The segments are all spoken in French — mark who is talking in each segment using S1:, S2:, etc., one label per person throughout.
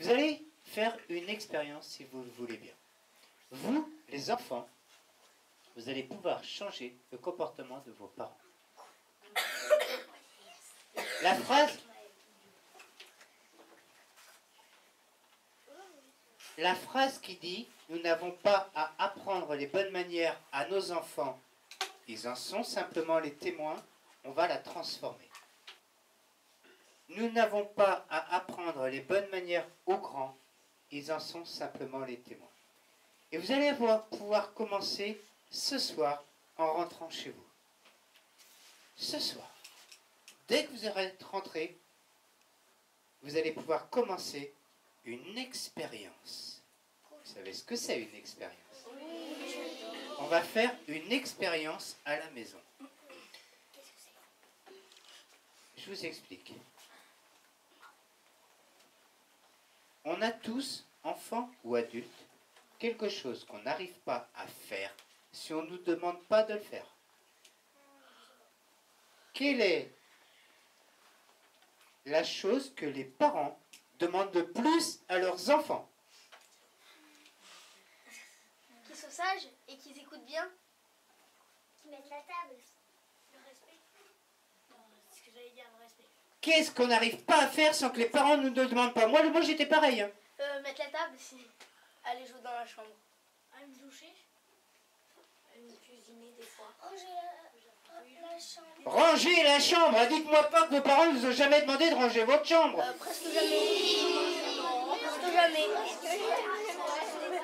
S1: Vous allez faire une expérience si vous le voulez bien. Vous, les enfants, vous allez pouvoir changer le comportement de vos parents. La phrase qui dit « Nous n'avons pas à apprendre les bonnes manières à nos enfants, ils en sont simplement les témoins », on va la transformer. Nous n'avons pas à apprendre les bonnes manières aux grands, ils en sont simplement les témoins. Et vous allez pouvoir commencer ce soir en rentrant chez vous. Ce soir, dès que vous êtes rentré, vous allez pouvoir commencer une expérience. Vous savez ce que c'est une expérience? On va faire une expérience à la maison. Je vous explique. On a tous, enfants ou adultes, quelque chose qu'on n'arrive pas à faire si on ne nous demande pas de le faire. Quelle est la chose que les parents demandent le plus à leurs enfants?
S2: Qu'ils soient sages et qu'ils écoutent bien.
S3: Qu'ils mettent la table. Le respect.
S2: C'est ce que j'allais dire, le respect.
S1: Qu'est-ce qu'on n'arrive pas à faire sans que les parents nous le demandent pas? Moi j'étais pareil. Hein.
S2: Mettre la table, c'est aller jouer dans la chambre.
S3: Aller me doucher.
S2: Aller cuisiner des fois.
S3: Ranger la chambre.
S1: Ranger la chambre. Dites-moi pas que vos parents ne vous ont jamais demandé de ranger votre chambre.
S2: Presque jamais. Non, presque jamais.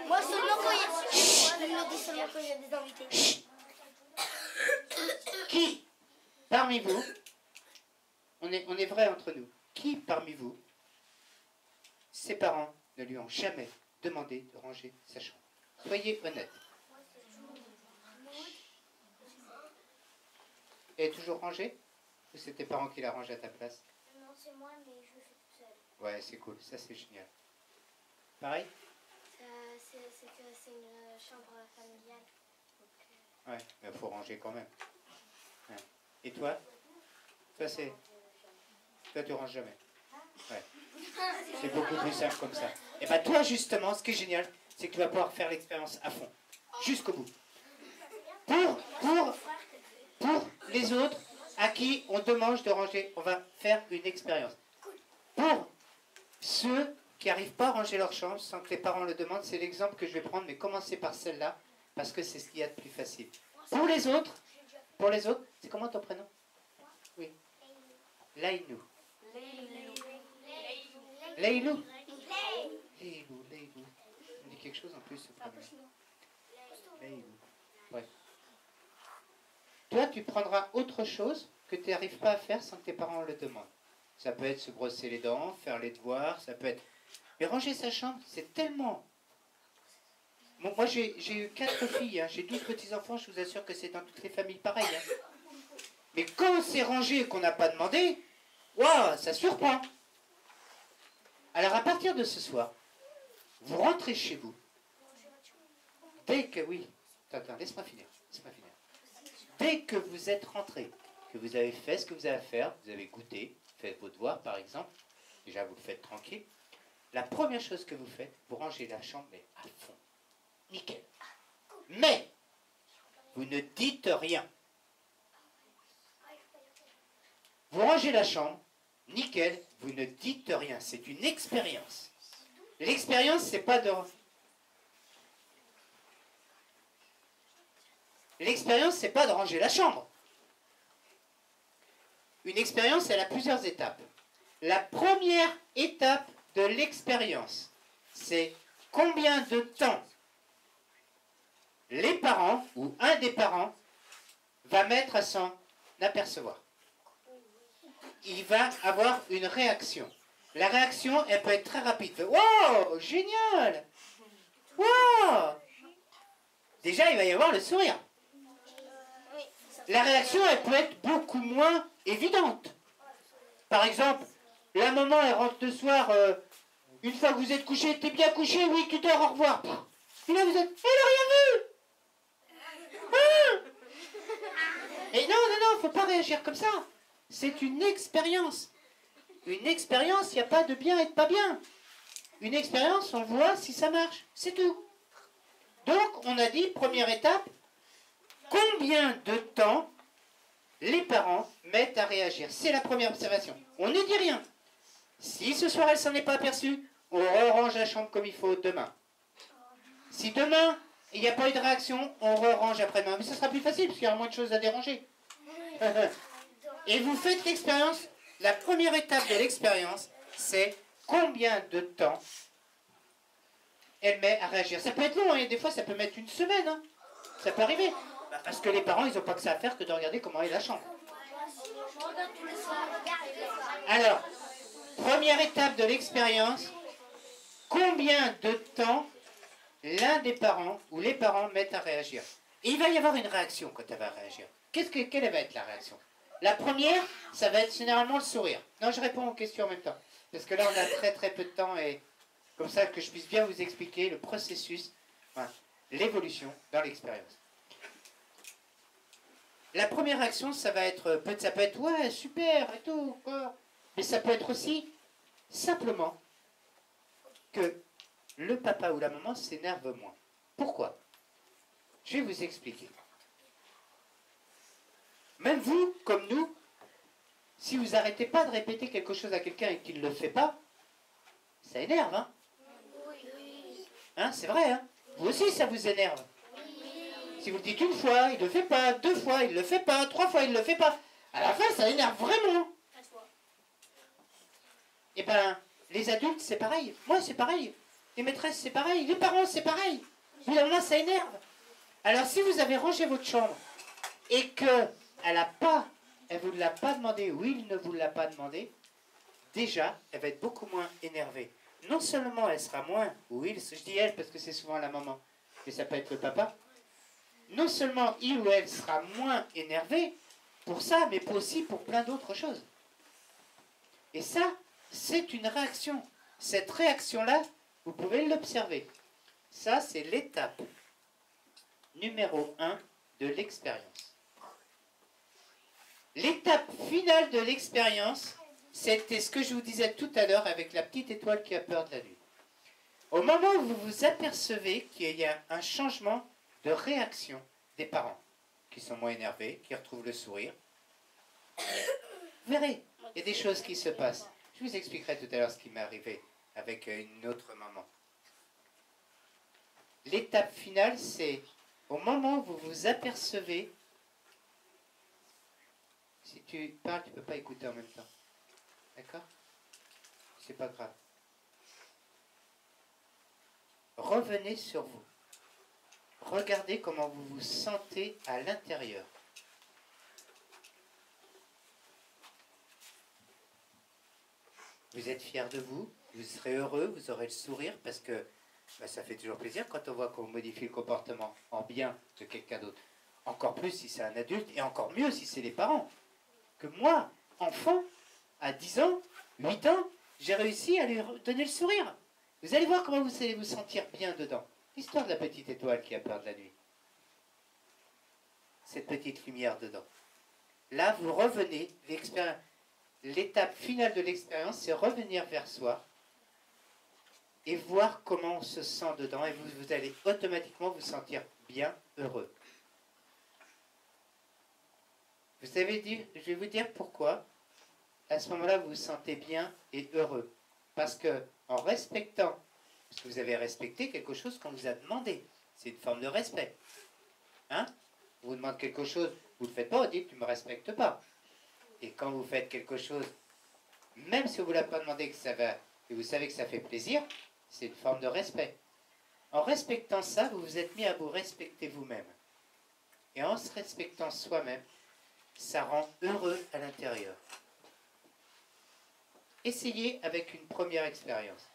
S2: Moi seulement quand il y a... Moi, elle me dit seulement quand il y a des invités.
S1: Qui, parmi vous, on est vrai entre nous, qui parmi vous, ses parents ne lui ont jamais demandé de ranger sa chambre? Soyez honnête. Elle est toujours rangée? Ou c'est tes parents qui la rangent à ta place?
S3: Non, c'est moi, mais je le fais toute seule.
S1: Ouais, c'est cool, ça c'est génial. Pareil?
S3: C'est que c'est une chambre familiale.
S1: Ouais, mais il faut ranger quand même. Ouais. Et toi? Toi, tu ranges jamais. Ouais. C'est beaucoup plus simple comme ça. Et bien toi, justement, ce qui est génial, c'est que tu vas pouvoir faire l'expérience à fond. Jusqu'au bout. Pour les autres à qui on demande de ranger, on va faire une expérience. Pour ceux qui n'arrivent pas à ranger leur chambre sans que les parents le demandent, c'est l'exemple que je vais prendre, mais commencez par celle-là, parce que c'est ce qu'il y a de plus facile. Pour les autres, c'est comment ton prénom? Oui. Laïlou. Laïlou. Laïlou. On dit quelque chose en plus, ce prénom. Laïlou. Ouais. Toi, tu prendras autre chose que tu n'arrives pas à faire sans que tes parents le demandent. Ça peut être se brosser les dents, faire les devoirs, ça peut être... Mais ranger sa chambre, c'est tellement... Bon, moi, j'ai eu 4 filles, hein. J'ai 12 petits-enfants, je vous assure que c'est dans toutes les familles pareil. Hein. Mais quand c'est rangé et qu'on n'a pas demandé, waouh, ça surprend. Alors, à partir de ce soir, vous rentrez chez vous. Dès que... Oui, attends, laisse-moi finir. Dès que vous êtes rentré, que vous avez fait ce que vous avez à faire, vous avez goûté, fait vos devoirs par exemple, déjà vous le faites tranquille, la première chose que vous faites, vous rangez la chambre mais à fond. Nickel. Mais, vous ne dites rien. Vous rangez la chambre, nickel, vous ne dites rien. C'est une expérience. L'expérience, c'est pas de... L'expérience, c'est pas de ranger la chambre. Une expérience, elle a plusieurs étapes. La première étape de l'expérience, c'est combien de temps les parents ou un des parents va mettre à s'en apercevoir. Il va avoir une réaction. La réaction, elle peut être très rapide. Wow, génial! Wow! Déjà, il va y avoir le sourire. La réaction, elle peut être beaucoup moins évidente. Par exemple, la maman, elle rentre le soir, une fois que vous êtes couché, t'es bien couché, oui, tu dors, au revoir. Et là, vous êtes, elle n'a rien vu! Ah! Et non, faut pas réagir comme ça. C'est une expérience. Une expérience, il n'y a pas de bien et de pas bien. une expérience, on voit si ça marche. C'est tout. Donc, on a dit, première étape, combien de temps les parents mettent à réagir? C'est la première observation. On ne dit rien. Si ce soir, elle s'en est pas aperçue, on range la chambre comme il faut demain. Si demain, il n'y a pas eu de réaction, on range après-demain. Mais ce sera plus facile, parce qu'il y aura moins de choses à déranger. Et vous faites l'expérience. La première étape de l'expérience, c'est combien de temps elle met à réagir. Ça peut être long, hein, et des fois ça peut mettre une semaine. Hein. Ça peut arriver. Parce que les parents, ils n'ont pas que ça à faire que de regarder comment est la chambre. Alors, première étape de l'expérience, combien de temps l'un des parents ou les parents mettent à réagir. Et il va y avoir une réaction quand elle va réagir. Quelle va être la réaction? La première, ça va être généralement le sourire. Non, je réponds aux questions en même temps. Parce que là, on a très très peu de temps et comme ça que je puisse bien vous expliquer le processus, enfin, l'évolution dans l'expérience. La première réaction, ça peut être ouais, super et tout, quoi. Mais ça peut être aussi simplement que le papa ou la maman s'énerve moins. Pourquoi? Je vais vous expliquer. Même vous, comme nous, si vous n'arrêtez pas de répéter quelque chose à quelqu'un et qu'il ne le fait pas, ça énerve, hein? Hein, c'est vrai, hein? Vous aussi, ça vous énerve. Si vous le dites une fois, il ne le fait pas, 2 fois, il ne le fait pas, 3 fois, il ne le fait pas. À la fin, ça énerve vraiment. Eh bien, les adultes, c'est pareil. Moi, c'est pareil. Les maîtresses, c'est pareil. Les parents, c'est pareil. Évidemment, ça énerve. Alors, si vous avez rangé votre chambre et que elle ne vous l'a pas demandé ou il ne vous l'a pas demandé, déjà, elle va être beaucoup moins énervée. Non seulement elle sera moins, ou il, je dis elle parce que c'est souvent la maman, mais ça peut être le papa, non seulement il ou elle sera moins énervé pour ça, mais aussi pour plein d'autres choses. Et ça, c'est une réaction. Cette réaction-là, vous pouvez l'observer. Ça, c'est l'étape numéro 1 de l'expérience. L'étape finale de l'expérience, c'était ce que je vous disais tout à l'heure avec la petite étoile qui a peur de la nuit. Au moment où vous vous apercevez qu'il y a un changement de réaction des parents, qui sont moins énervés, qui retrouvent le sourire, vous verrez, il y a des choses qui se passent. Je vous expliquerai tout à l'heure ce qui m'est arrivé avec une autre maman. L'étape finale, c'est au moment où vous vous apercevez. Si tu parles, tu ne peux pas écouter en même temps. D'accord? C'est pas grave. Revenez sur vous. Regardez comment vous vous sentez à l'intérieur. Vous êtes fier de vous, vous serez heureux, vous aurez le sourire parce que ça fait toujours plaisir quand on voit qu'on modifie le comportement en bien de quelqu'un d'autre. Encore plus si c'est un adulte et encore mieux si c'est les parents. Que moi, enfant, à 10 ans, 8 ans, j'ai réussi à lui donner le sourire. Vous allez voir comment vous allez vous sentir bien dedans. L'histoire de la petite étoile qui a peur de la nuit. Cette petite lumière dedans. Là, vous revenez, l'étape finale de l'expérience, c'est revenir vers soi et voir comment on se sent dedans et vous allez automatiquement vous sentir bien, heureux. Vous avez dit, je vais vous dire pourquoi. À ce moment-là, vous vous sentez bien et heureux. Parce que, en respectant, parce que vous avez respecté quelque chose qu'on vous a demandé. C'est une forme de respect. Hein? On vous demande quelque chose, vous ne le faites pas, vous dites, tu ne me respectes pas. Et quand vous faites quelque chose, même si on ne vous l'a pas demandé que ça va, et vous savez que ça fait plaisir, c'est une forme de respect. En respectant ça, vous vous êtes mis à vous respecter vous-même. Et en se respectant soi-même, ça rend heureux à l'intérieur. Essayez avec une première expérience.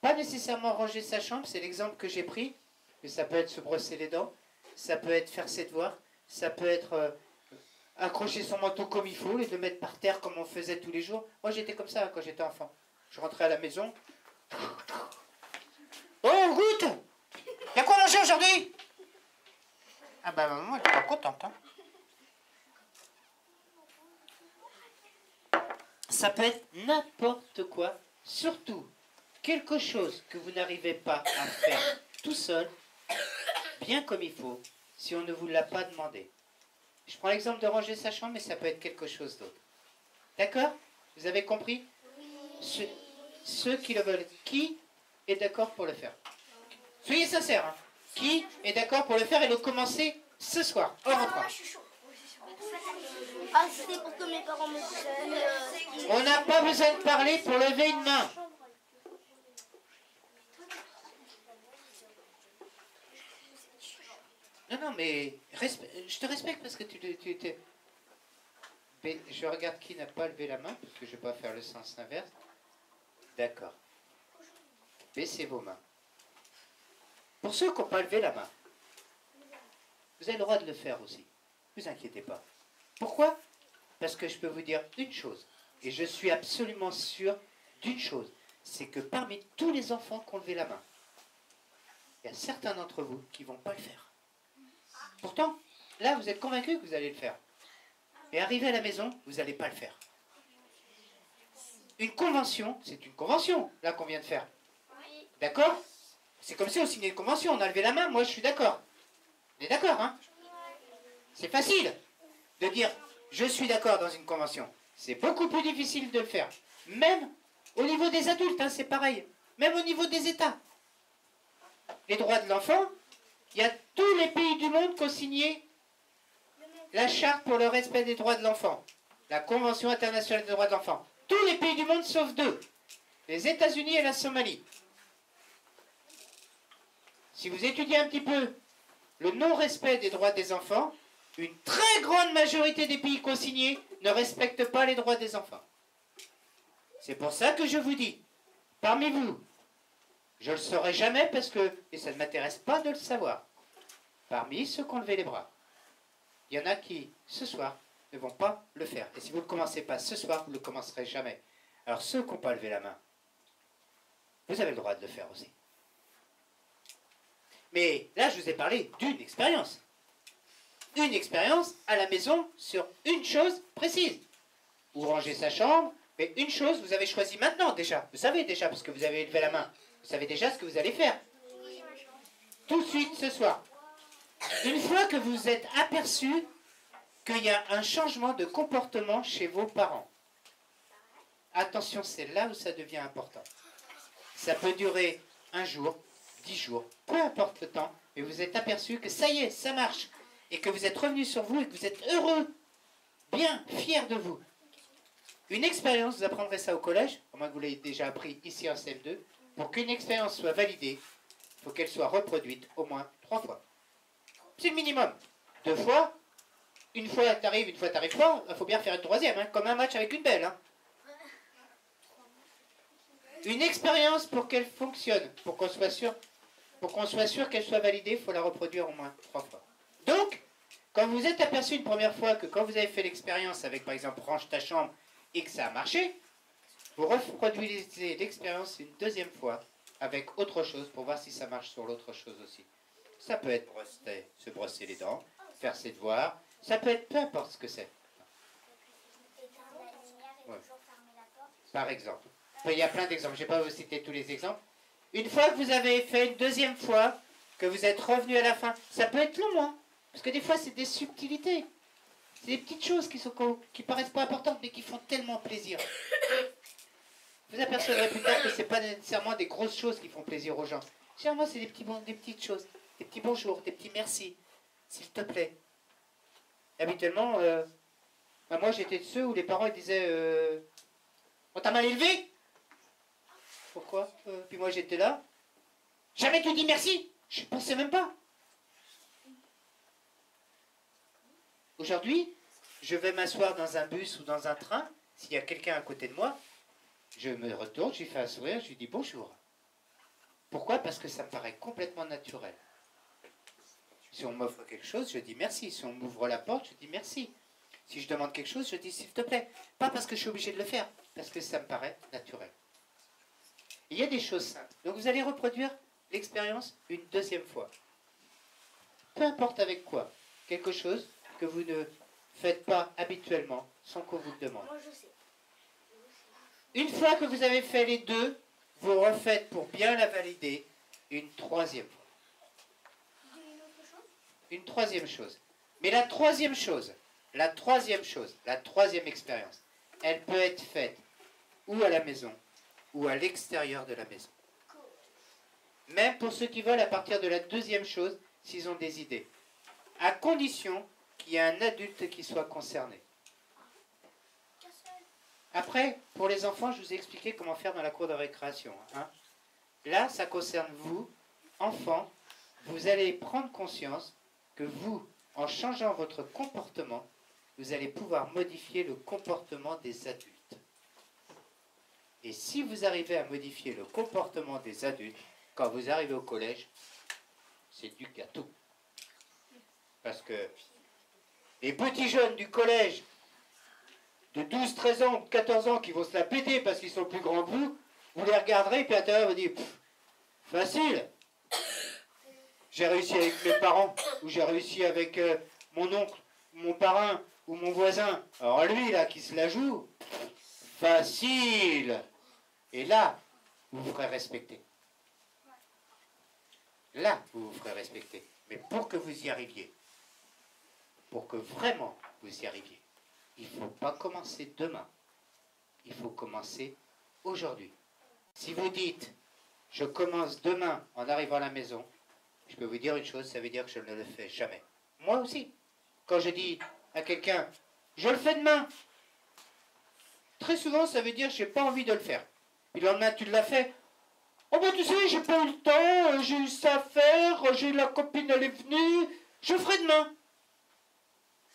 S1: Pas nécessairement ranger sa chambre, c'est l'exemple que j'ai pris, mais ça peut être se brosser les dents, ça peut être faire ses devoirs, ça peut être accrocher son manteau comme il faut et le mettre par terre comme on faisait tous les jours. Moi j'étais comme ça quand j'étais enfant. Je rentrais à la maison. Oh, on goûte! Il y a quoi manger aujourd'hui? Ah ben maman, elle n'est pas contente, hein. Ça peut être n'importe quoi, surtout quelque chose que vous n'arrivez pas à faire tout seul, bien comme il faut, si on ne vous l'a pas demandé. Je prends l'exemple de ranger sa chambre, mais ça peut être quelque chose d'autre. D'accord? Vous avez compris? Ceux qui le veulent. Qui est d'accord pour le faire? Soyez sincères. Hein. Qui est d'accord pour le faire et le commencer ce soir, en rentrant?
S2: Ah, c'est pour que mes parents me disent.
S1: On n'a pas besoin de parler pour lever une main. Non, mais je te respecte parce que tu t'es... Mais je regarde qui n'a pas levé la main, parce que je ne vais pas faire le sens inverse. D'accord. Baissez vos mains. Pour ceux qui n'ont pas levé la main, vous avez le droit de le faire aussi. Ne vous inquiétez pas. Pourquoi? Parce que je peux vous dire une chose, et je suis absolument sûr d'une chose, c'est que parmi tous les enfants qui ont levé la main, il y a certains d'entre vous qui ne vont pas le faire. Pourtant, là, vous êtes convaincus que vous allez le faire. Et arrivé à la maison, vous n'allez pas le faire. Une convention, c'est une convention, là, qu'on vient de faire. D'accord? C'est comme si on signait une convention, on a levé la main, moi je suis d'accord. On est d'accord, hein? C'est facile de dire je suis d'accord dans une convention. C'est beaucoup plus difficile de le faire. Même au niveau des adultes, hein, c'est pareil. Même au niveau des États. Les droits de l'enfant, il y a tous les pays du monde qui ont signé la charte pour le respect des droits de l'enfant. La Convention internationale des droits de l'enfant. Tous les pays du monde sauf deux. Les États-Unis et la Somalie. Si vous étudiez un petit peu le non-respect des droits des enfants, une très grande majorité des pays consignés ne respectent pas les droits des enfants. C'est pour ça que je vous dis, parmi vous, je ne le saurai jamais parce que, et ça ne m'intéresse pas de le savoir, parmi ceux qui ont levé les bras, il y en a qui, ce soir, ne vont pas le faire. Et si vous ne le commencez pas ce soir, vous ne le commencerez jamais. Alors ceux qui n'ont pas levé la main, vous avez le droit de le faire aussi. Mais là, je vous ai parlé d'une expérience. Une expérience à la maison sur une chose précise. Vous rangez sa chambre, mais une chose, vous avez choisi maintenant déjà. Vous savez déjà, parce que vous avez levé la main. Vous savez déjà ce que vous allez faire. Tout de suite, ce soir. Une fois que vous êtes aperçu qu'il y a un changement de comportement chez vos parents. Attention, c'est là où ça devient important. Ça peut durer un jour, 10 jours, peu importe le temps, mais vous êtes aperçu que ça y est, ça marche, et que vous êtes revenu sur vous et que vous êtes heureux, bien, fier de vous. Une expérience, vous apprendrez ça au collège, au moins que vous l'ayez déjà appris ici en CM2, pour qu'une expérience soit validée, il faut qu'elle soit reproduite au moins 3 fois. C'est le minimum. 2 fois, une fois t'arrives, une fois t'arrives pas, il faut bien faire une troisième, hein, comme un match avec une belle. Hein. Une expérience pour qu'elle fonctionne, pour qu'on soit sûr qu'elle soit validée, il faut la reproduire au moins 3 fois. Donc, quand vous êtes aperçu une première fois que quand vous avez fait l'expérience avec, par exemple, range ta chambre et que ça a marché, vous reproduisez l'expérience une deuxième fois avec autre chose pour voir si ça marche sur l'autre chose aussi. Ça peut être se brosser les dents, faire ses devoirs, ça peut être peu importe ce que c'est. Ouais. Par exemple. Il y a plein d'exemples, je ne vais pas vous citer tous les exemples. Une fois que vous avez fait une deuxième fois, que vous êtes revenu à la fin, ça peut être long, hein, parce que des fois c'est des subtilités. C'est des petites choses qui paraissent pas importantes, mais qui font tellement plaisir. Vous apercevrez plus tard que ce n'est pas nécessairement des grosses choses qui font plaisir aux gens. Généralement, c'est des petites choses, des petits bonjours, des petits merci, s'il te plaît. Habituellement, moi j'étais de ceux où les parents disaient on t'a mal élevé? Pourquoi? Puis moi j'étais là. Jamais tu dis merci. Je ne pensais même pas. Aujourd'hui, je vais m'asseoir dans un bus ou dans un train. S'il y a quelqu'un à côté de moi, je me retourne, je lui fais un sourire, je lui dis bonjour. Pourquoi? Parce que ça me paraît complètement naturel. Si on m'offre quelque chose, je dis merci. Si on m'ouvre la porte, je dis merci. Si je demande quelque chose, je dis s'il te plaît. Pas parce que je suis obligé de le faire, parce que ça me paraît naturel. Il y a des choses simples. Donc vous allez reproduire l'expérience une deuxième fois. Peu importe avec quoi. Quelque chose que vous ne faites pas habituellement sans qu'on vous le demande. Une fois que vous avez fait les deux, vous refaites pour bien la valider une troisième fois. Une troisième chose. Mais la troisième expérience, elle peut être faite ou à la maison ou à l'extérieur de la maison. Même pour ceux qui veulent à partir de la deuxième chose, s'ils ont des idées. À condition qu'il y ait un adulte qui soit concerné. Après, pour les enfants, je vous ai expliqué comment faire dans la cour de récréation. Hein. Là, ça concerne vous, enfants. Vous allez prendre conscience que vous, en changeant votre comportement, vous allez pouvoir modifier le comportement des adultes. Et si vous arrivez à modifier le comportement des adultes, quand vous arrivez au collège, c'est du gâteau. Parce que les petits jeunes du collège, de 12, 13 ans, 14 ans, qui vont se la péter parce qu'ils sont plus grands que vous, vous les regarderez, puis à l'intérieur, vous dites, facile. J'ai réussi avec mes parents, ou j'ai réussi avec mon oncle, mon parrain, ou mon voisin. Alors lui, là, qui se la joue, facile. Et là, vous vous ferez respecter. Là, vous vous ferez respecter. Mais pour que vous y arriviez, pour que vraiment vous y arriviez, il ne faut pas commencer demain. Il faut commencer aujourd'hui. Si vous dites, je commence demain en arrivant à la maison, je peux vous dire une chose, ça veut dire que je ne le fais jamais. Moi aussi. Quand je dis à quelqu'un, je le fais demain, très souvent ça veut dire que je n'ai pas envie de le faire. Puis le lendemain, tu l'as fait. Oh ben tu sais, j'ai pas eu le temps, j'ai eu ça à faire, j'ai la copine, elle est venue, je ferai demain.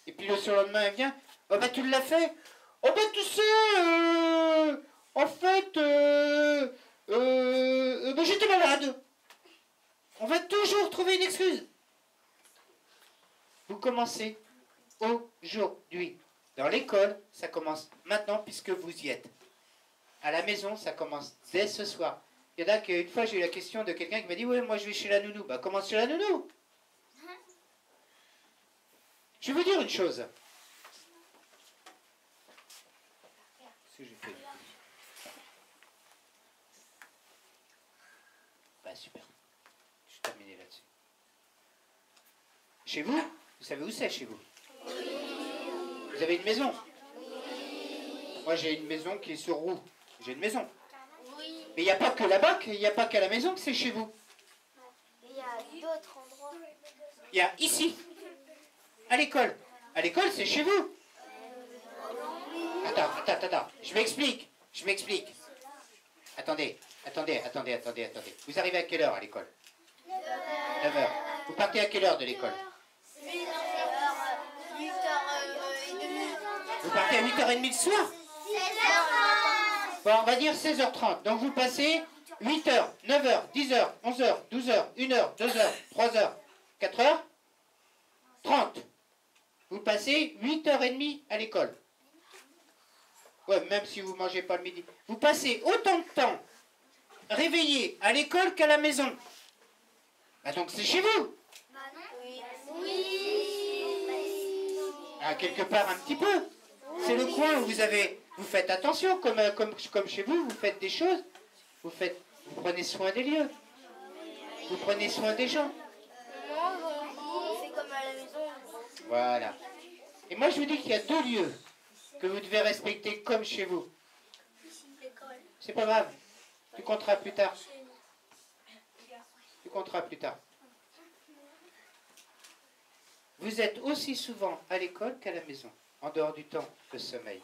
S1: Et puis le surlendemain, elle vient, oh ben tu l'as fait. Oh ben tu sais, en fait, ben, j'étais malade. On va toujours trouver une excuse. Vous commencez aujourd'hui. Dans l'école, ça commence maintenant puisque vous y êtes. À la maison, ça commence dès ce soir. Il y en a qu'une fois, j'ai eu la question de quelqu'un qui m'a dit « Oui, moi je vais chez la nounou. » Bah commence chez la nounou. Je vais vous dire une chose. Qu'est-ce que j'ai fait? Bah super. Je suis terminé là-dessus. Chez vous, vous savez où c'est chez vous? Vous avez une maison? Moi j'ai une maison qui est sur roue. J'ai une maison. Mais il n'y a pas que là-bas, il n'y a pas qu'à la maison que c'est chez vous.
S3: Il y a d'autres endroits.
S1: Il y a ici, à l'école. À l'école, c'est chez vous. Attends. Je m'explique. Attendez. Vous arrivez à quelle heure à l'école? 9h. Vous partez à quelle heure de l'école?
S3: 8h30.
S1: Vous partez à 8h30 le soir?
S3: 16h30.
S1: Bon, on va dire 16h30. Donc vous passez 8h, 9h, 10h, 11h, 12h, 1h, 2h, 3h, 4h, 30. Vous passez 8h30 à l'école. Ouais, même si vous ne mangez pas le midi. Vous passez autant de temps réveillé à l'école qu'à la maison. Bah donc c'est chez vous. Ah, quelque part un petit peu. C'est le coin où vous faites attention, comme chez vous, vous faites des choses. Vous prenez soin des lieux. Vous prenez soin des gens.
S3: On fait comme à la maison.
S1: Voilà. Et moi je vous dis qu'il y a 2 lieux que vous devez respecter comme chez vous. C'est pas grave. Tu compteras plus tard. Vous êtes aussi souvent à l'école qu'à la maison, en dehors du temps de sommeil.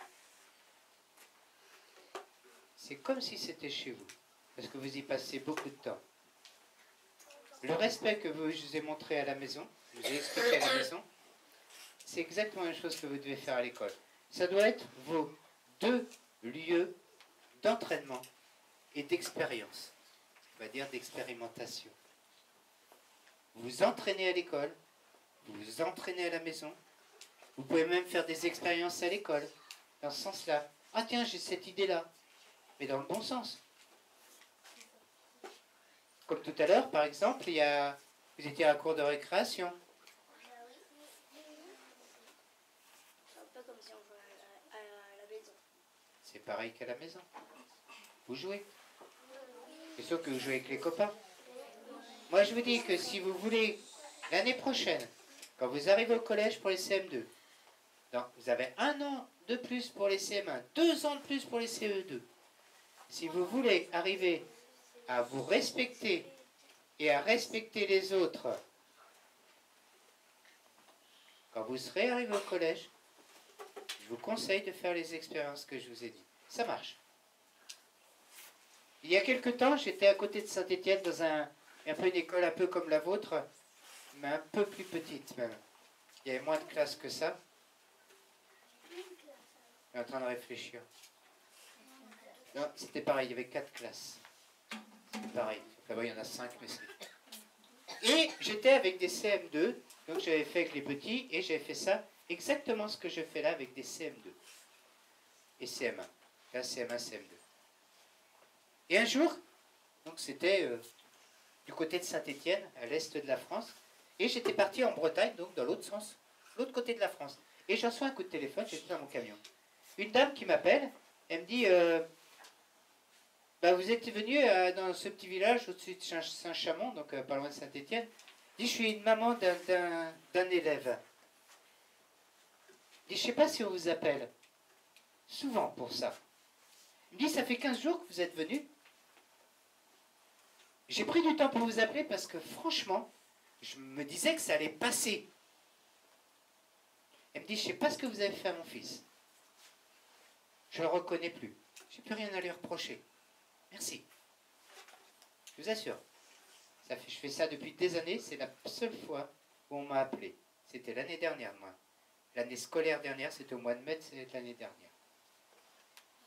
S1: C'est comme si c'était chez vous, parce que vous y passez beaucoup de temps. Le respect que je vous ai montré à la maison, je vous ai expliqué à la maison, c'est exactement la même chose que vous devez faire à l'école. Ça doit être vos 2 lieux d'entraînement et d'expérience, on va dire d'expérimentation. Vous vous entraînez à l'école, vous vous entraînez à la maison, vous pouvez même faire des expériences à l'école, dans ce sens-là. Ah tiens, j'ai cette idée-là, mais dans le bon sens. Comme tout à l'heure, par exemple, vous étiez à la cour de récréation.
S3: C'est un peu comme si on jouait à la maison.
S1: C'est pareil qu'à la maison. Vous jouez. C'est sûr que vous jouez avec les copains. Moi, je vous dis que si vous voulez, l'année prochaine, quand vous arrivez au collège pour les CM2, donc vous avez 1 an de plus pour les CM1, 2 ans de plus pour les CE2. Si vous voulez arriver à vous respecter et à respecter les autres, quand vous serez arrivé au collège, je vous conseille de faire les expériences que je vous ai dit. Ça marche. Il y a quelque temps, j'étais à côté de Saint-Étienne dans un peu une école un peu comme la vôtre, mais un peu plus petite même. Il y avait moins de classes que ça. Je suis en train de réfléchir. Non, c'était pareil, il y avait 4 classes. C'était pareil. Là-bas, il y en a 5, mais c'est... Et j'étais avec des CM2, donc j'avais fait avec les petits, et j'avais fait ça, exactement ce que je fais là avec des CM2. Et CM1. Là, CM1, CM2. Et un jour, donc c'était du côté de Saint-Étienne, à l'est de la France, et j'étais parti en Bretagne, donc dans l'autre sens, l'autre côté de la France. Et je reçois un coup de téléphone, j'étais dans mon camion. Une dame qui m'appelle, elle me dit bah, vous êtes venu dans ce petit village au-dessus de Saint-Chamond, donc pas loin de Saint-Étienne. Je dis, je suis une maman d'un élève. Je dis, je ne sais pas si on vous appelle souvent pour ça. Il me dit, ça fait 15 jours que vous êtes venu. J'ai pris du temps pour vous appeler parce que franchement, je me disais que ça allait passer. Elle me dit, je ne sais pas ce que vous avez fait à mon fils. Je ne le reconnais plus. Je n'ai plus rien à lui reprocher. Merci. Je vous assure. Je fais ça depuis des années. C'est la seule fois où on m'a appelé. C'était l'année dernière, moi. L'année scolaire dernière, c'était au mois de mai de l'année dernière.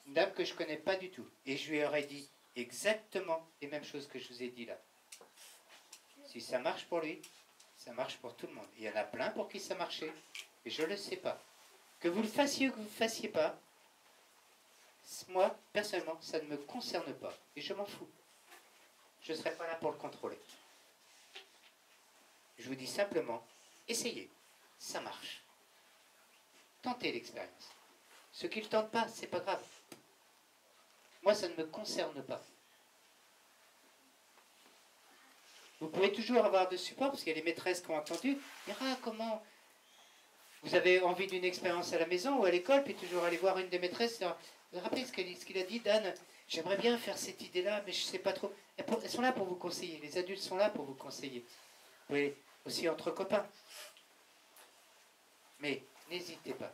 S1: Une dame que je ne connais pas du tout. Et je lui aurais dit exactement les mêmes choses que je vous ai dit là. Si ça marche pour lui, ça marche pour tout le monde. Il y en a plein pour qui ça marchait. Et je ne le sais pas. Que vous le fassiez ou que vous ne le fassiez pas, moi, personnellement, ça ne me concerne pas. Et je m'en fous. Je ne serai pas là pour le contrôler. Je vous dis simplement, essayez. Ça marche. Tentez l'expérience. Ceux qui ne le tentent pas, c'est pas grave. Moi, ça ne me concerne pas. Vous pouvez toujours avoir de support, parce qu'il y a les maîtresses qui ont entendu, dire, ah, comment... Vous avez envie d'une expérience à la maison ou à l'école, puis toujours aller voir une des maîtresses, dire, vous vous rappelez ce qu'il a dit, Dan? J'aimerais bien faire cette idée-là, mais je ne sais pas trop. Elles sont là pour vous conseiller. Les adultes sont là pour vous conseiller. Vous pouvez aussi entre copains. Mais n'hésitez pas.